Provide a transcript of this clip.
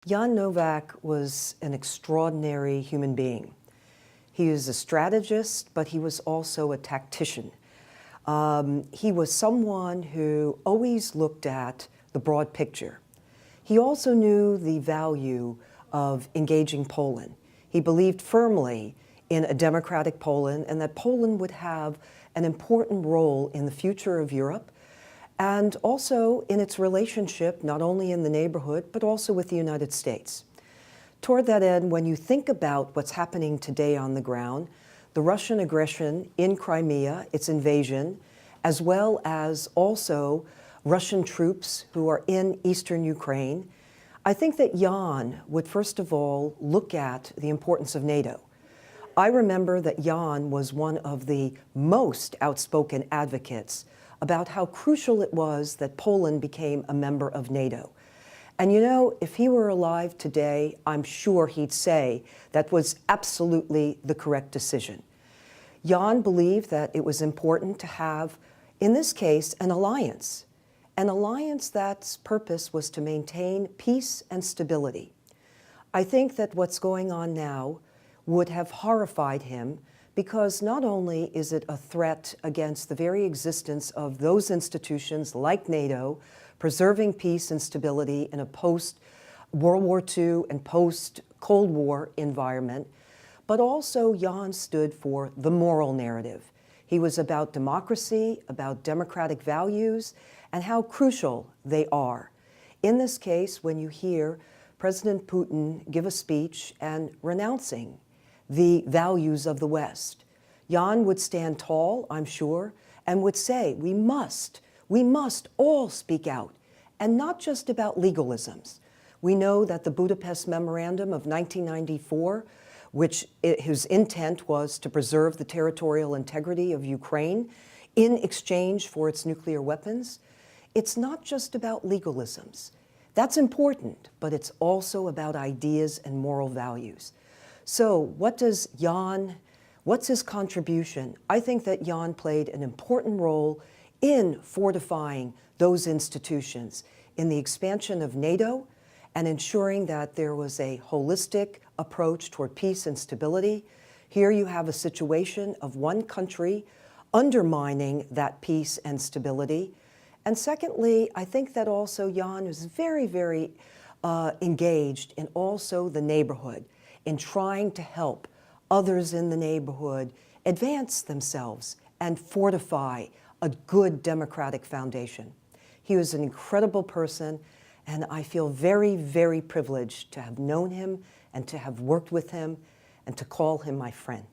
Jan Nowak was an extraordinary human being. He was a strategist, but he was also a tactician. He was someone who always looked at the broad picture. He also knew the value of engaging Poland. He believed firmly in a democratic Poland and that Poland would have an important role in the future of Europe and also in its relationship, not only in the neighborhood, but also with the United States. Toward that end, when you think about what's happening today on the ground, the Russian aggression in Crimea, its invasion, as well as also Russian troops who are in eastern Ukraine, I think that Jan would first of all look at the importance of NATO. I remember that Jan was one of the most outspoken advocates about how crucial it was that Poland became a member of NATO. And you know, if he were alive today, I'm sure he'd say that was absolutely the correct decision. Jan believed that it was important to have, in this case, an alliance that's purpose was to maintain peace and stability. I think that what's going on now would have horrified him because not only is it a threat against the very existence of those institutions like NATO, preserving peace and stability in a post-World War II and post-Cold War environment, but also Jan stood for the moral narrative. He was about democracy, about democratic values, and how crucial they are. In this case, when you hear President Putin give a speech and renouncing the values of the West, Jan would stand tall, I'm sure, and would say, we must all speak out, and not just about legalisms. We know that the Budapest Memorandum of 1994, whose intent was to preserve the territorial integrity of Ukraine in exchange for its nuclear weapons, it's not just about legalisms. That's important, but it's also about ideas and moral values. So what's his contribution? I think that Jan played an important role in fortifying those institutions, in the expansion of NATO, and ensuring that there was a holistic approach toward peace and stability. Here you have a situation of one country undermining that peace and stability. And secondly, I think that also Jan is very, very engaged in also the neighborhood, in trying to help others in the neighborhood advance themselves and fortify a good democratic foundation. He was an incredible person, and I feel very, very privileged to have known him and to have worked with him and to call him my friend.